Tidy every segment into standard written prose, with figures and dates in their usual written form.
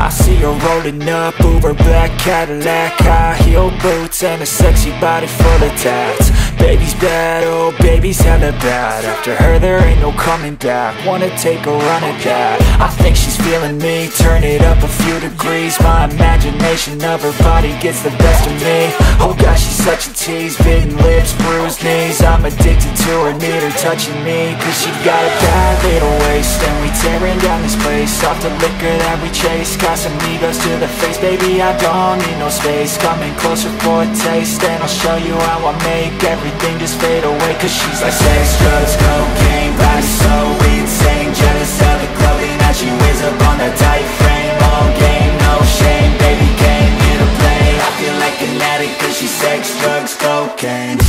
I see her rolling up, Uber black Cadillac, high heel boots and a sexy body full of tats. Baby's bad, oh baby's hella bad. After her there ain't no coming back. Wanna take a run at that. I think she's feeling me, turn it up a few degrees. My imagination of her body gets the best of me. Oh gosh, she's such a tease, bitten lips, bruised knees. I'm addicted to her, need her touching me, cause she got a bad little waist. And we tearing down this place, off the liquor that we chase. Casamigos to the face, baby I don't need no space. Coming closer for a taste, and I'll show you how I make everything just fade away. Cause she's like sex, drugs, cocaine, body so insane. Jealous of the clothing that she wears up on that tight frame. All game, no shame, baby came here to play. I feel like an addict cause she's sex, drugs, cocaine.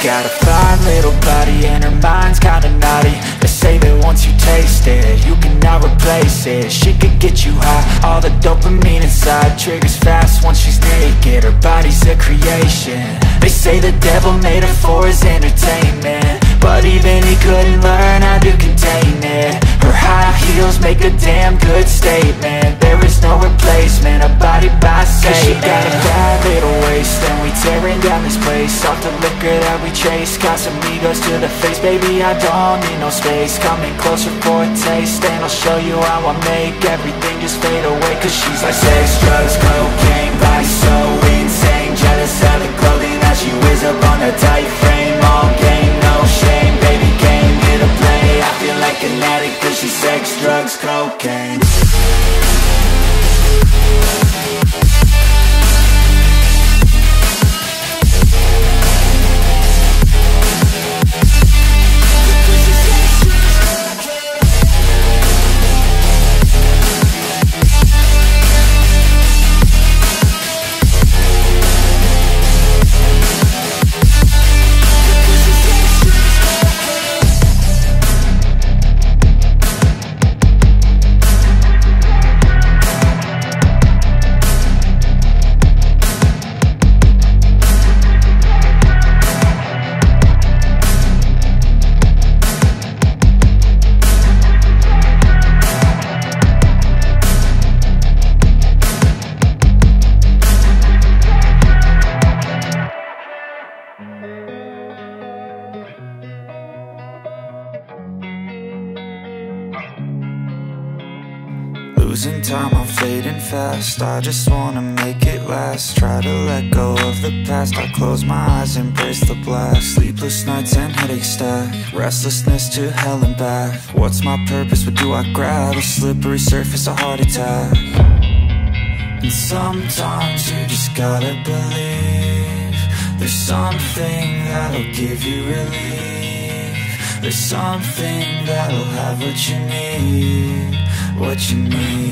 Got a fine little body and her mind's kinda naughty. They say that once you taste it, you cannot replace it. She could get you high, all the dopamine inside triggers fast once she's naked. Her body's a creation. They say the devil made her for his entertainment, but even he couldn't learn how to contain it. Her high heels make a damn good statement. There is no replacement, a body by Satan. Cause she got a bad little waist, and we tearing down this place, off the liquor that we chase. Casamigos to the face, baby I don't need no space. Coming closer for a taste, and I'll show you how I make everything just fade away. Cause she's like sex, drugs, cocaine, body so insane. Jealous of the clothing that she wears up on that tight frame. All game, no shame, baby came here to play. I feel like an addict cause she's sex, drugs, cocaine. Losing time, I'm fading fast. I just wanna make it last. Try to let go of the past. I close my eyes, embrace the blast. Sleepless nights and headaches stack. Restlessness to hell and back. What's my purpose? What do I grab? A slippery surface, a heart attack. And sometimes you just gotta believe there's something that'll give you relief. There's something that'll have what you need, what you need.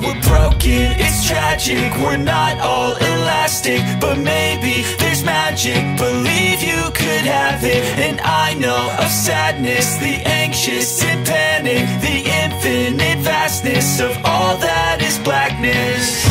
We're broken, it's tragic, we're not all elastic, but maybe there's magic, believe you could have it. And I know of sadness, the anxious and panic, the infinite vastness of all that is blackness.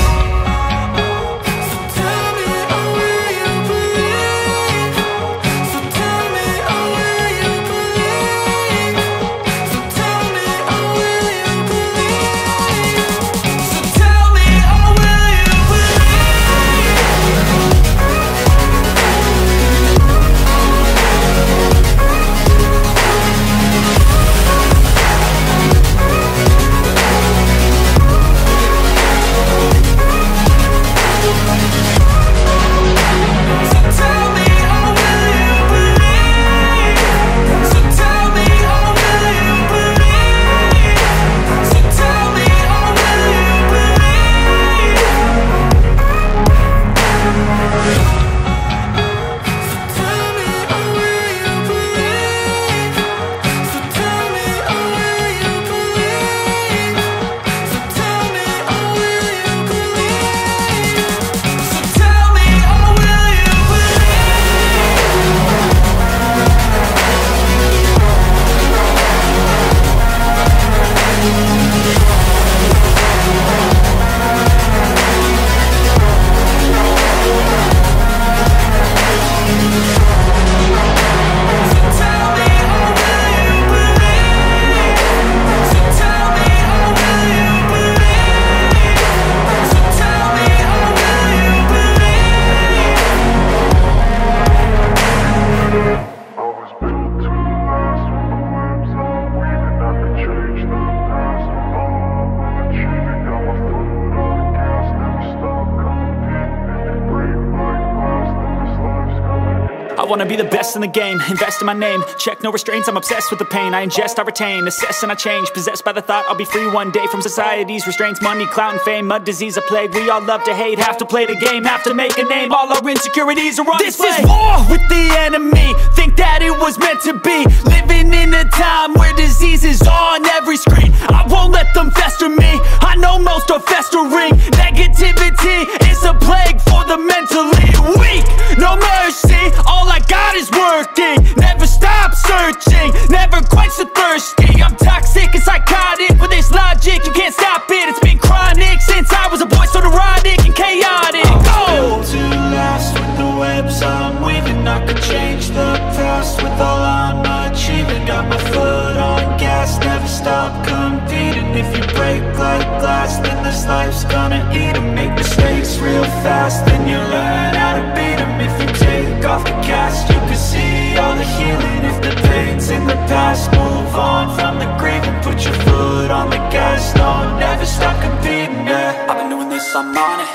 I wanna be the best in the game, invest in my name. Check no restraints, I'm obsessed with the pain. I ingest, I retain, assess and I change. Possessed by the thought I'll be free one day from society's restraints. Money, clout and fame, mud, disease, a plague. We all love to hate, have to play the game, have to make a name. All our insecurities are on display. This is war with the enemy, think that it was meant to be. Living in a time where disease is on every screen. I won't let them fester me, I know most are festering. Negativity is a plague for the mentally weak. No mercy, all I got is working. Never stop searching, never quench the thirsty. I'm toxic and psychotic, with this logic you can't stop it. It's been chronic since I was a boy, so neurotic and chaotic. Built to last with the webs I'm weaving. I could change the past with all I'm achieving. Got my foot on gas, never stop competing. If you break like glass, then this life's gonna eat 'em. Make mistakes real fast, then you learn how to beat 'em. If you take off the cast, you can see all the healing. If the pain's in the past, move on from the grave and put your foot on the gas. No, never stop competing, yeah. I've been doing this, I'm on it.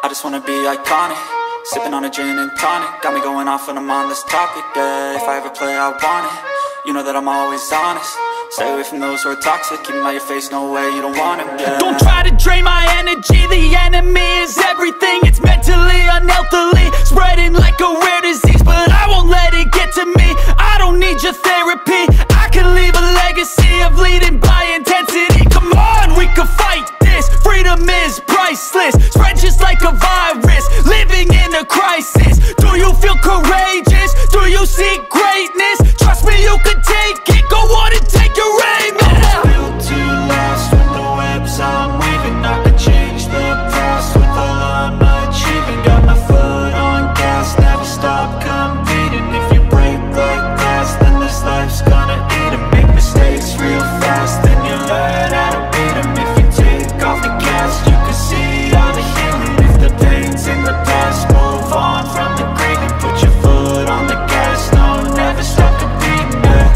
I just wanna be iconic. Sipping on a gin and tonic, got me going off when I'm on this topic, yeah. If I ever play, I want it. You know that I'm always honest. Stay away from those who are toxic. Keep them out your face, no way, you don't want them, yeah. Don't try to drain my energy. The enemy is everything. It's mentally, unhealthily, spreading like a rare disease. But I won't let it get to me. I don't need your therapy. I can leave a legacy of leading by intensity. Come on, we can fight this. Freedom is priceless, spread just like a virus. Living in a crisis. Do you feel courageous? Do you seek greatness? Trust me, you can take it. Go on and take your aim, yeah. Built to last with the webs I'm weaving. I could change the past with all I'm achieving. Got my foot on gas, never stop competing. If you break like glass, then this life's gonna eat 'em. Make mistakes real fast, then you learn how to beat 'em. If you take off the gas, you can see all the healing. If the pain's in the past, move on from the grave and put your foot on the gas. No, never stop competing, yeah.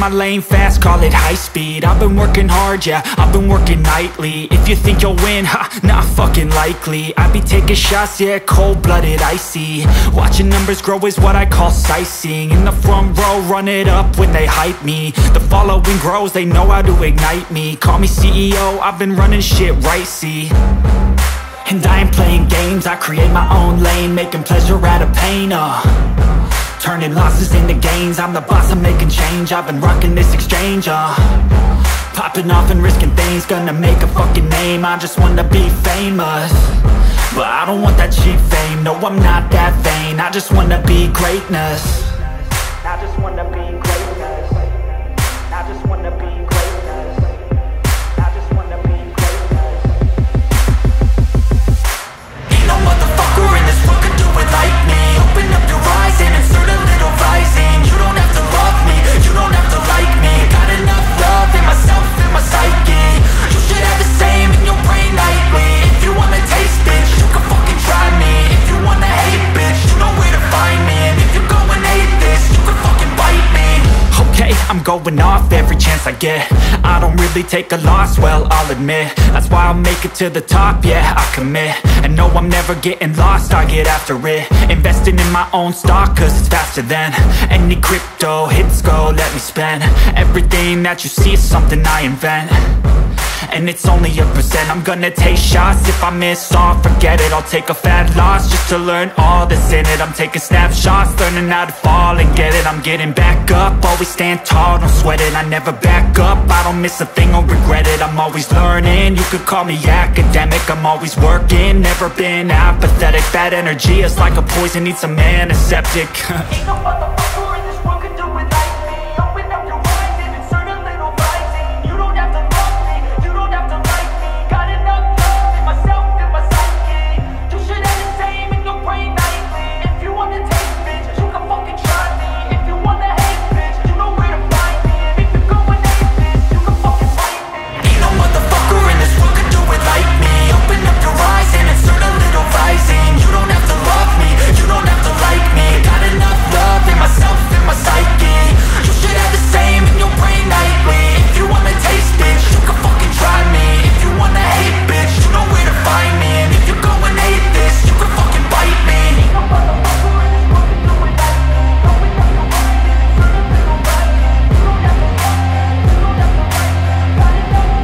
My lane fast, call it high speed. I've been working hard, yeah, I've been working nightly. If you think you'll win, ha, not fucking likely. I be taking shots, yeah, cold-blooded, icy. Watching numbers grow is what I call sightseeing. In the front row, run it up when they hype me. The following grows, they know how to ignite me. Call me CEO, I've been running shit right, see. And I ain't playing games, I create my own lane. Making pleasure out of pain, turning losses into gains. I'm the boss, I'm making change. I've been rocking this exchange, popping off and risking things. Gonna make a fucking name, I just wanna be famous. But I don't want that cheap fame, no, I'm not that vain. I just wanna be greatness. I just wanna be greatness. I just wanna be greatness. I just wanna be greatness. Ain't no motherfucker in this world could do it like me. Open up your eyes and insert a little rising. You don't have to love me, you don't have to like me. Got enough love in myself, in my psyche. You should have the same in your brain nightly. If you wanna taste, bitch, you can fucking try me. If you wanna hate, bitch, you know where to find me. And if you go and hate this, you can fucking bite me. Okay, I'm going off every chance I get. I don't really take a loss, well, I'll admit. That's why I'll make it to the top, yeah, I commit. And no, I'm never getting lost, I get after it. Investing in my own stock, cause it's faster than any crypto hits go, let me spend. Everything that you see is something I invent. and it's only a percent. I'm gonna take shots, if I miss all, forget it. I'll take a fat loss just to learn all that's in it. I'm taking snapshots, learning how to fall and get it. I'm getting back up, always stand tall, don't sweat it. I never back up, I don't miss a thing or regret it. I'm always learning, you could call me academic. I'm always working, never been apathetic. Bad energy is like a poison, needs some antiseptic. Ain't no motherfucker in this world can do it like me. Open up your mind and insert a little rising. You don't have to love me, you don't have to like me. Got enough love in myself and my psyche. You should have the same in your brain nightly. If you wanna taste, bitch, you can fucking try me. If you wanna hate, bitch, you know where to find me. And if you're going hate, bitch, you can fucking fight me. Ain't no motherfucker in this world can do it like me. Open up your eyes and insert a little rising. You don't have to love me, you don't have to like me. Got enough love in myself and my psyche. You should have the same in your brain nightly. If you wanna taste, bitch, you can fucking try me. If you wanna hate, bitch, you know where to find me. And if you're going hate this, you can fucking bite me. Ain't no motherfucker in this world can do it like me. Open up your mind and insert a little rising. You don't have to love me, you don't have to like me. Got enough love in myself.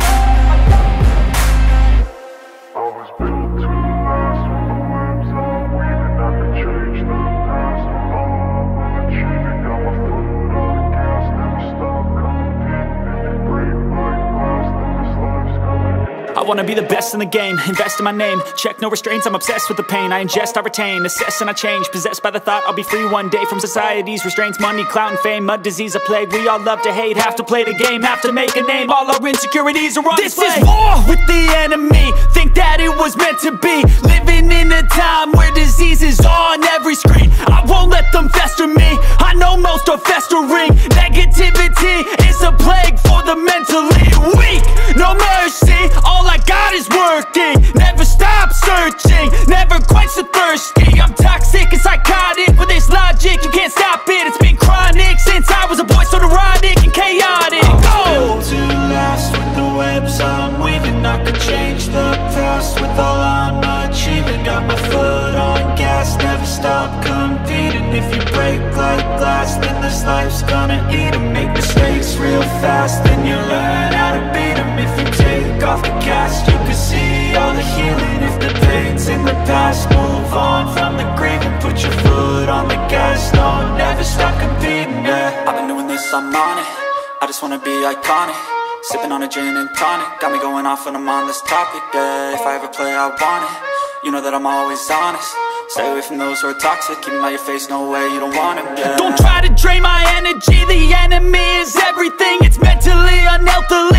I was built to last with the webs I'm weaving. I could change the past with all I'm achieving. Got my foot on the gas, never stop competing. If you break my glass, then this life's gonna end. I wanna be the best in the game, invest in my name. Check no restraints, I'm obsessed with the pain. I ingest, I retain, assess and I change. Possessed by the thought I'll be free one day from society's restraints. Money, clout and fame, mud, disease, a plague. We all love to hate, have to play the game, have to make a name. All our insecurities are on display. This is war with the enemy, think that it was meant to be. Living in a time where disease is on every screen. I won't let them fester me, I know most are festering. Negativity is a plague for the mentally weak. No mercy, all I got is working. Never stop searching, never quench the thirsty. I'm toxic and psychotic, with this logic you can't stop it. It's been chronic since I was a boy, so neurotic and chaotic. Go! To last with the webs I'm weaving. I could change the past with all I'm achieving. Got my foot on gas, never stop competing. If you break like glass, then this life's gonna eat 'em. Make mistakes real fast, then you learn how to beat 'em. If you take off the cast, you can see all the healing. If the pain's in the past, move on from the grieving. Put your foot on the gas, no, never stop competing, yeah. I've been doing this, I'm on it, I just wanna be iconic. Sipping on a gin and tonic, got me going off when I'm on this topic, yeah. If I ever play, I want it, you know that I'm always honest. Stay away from those who are toxic, keep them out your face, no way, you don't want it, yeah. Don't try to drain my energy, the enemy is everything. It's mentally, unhealthily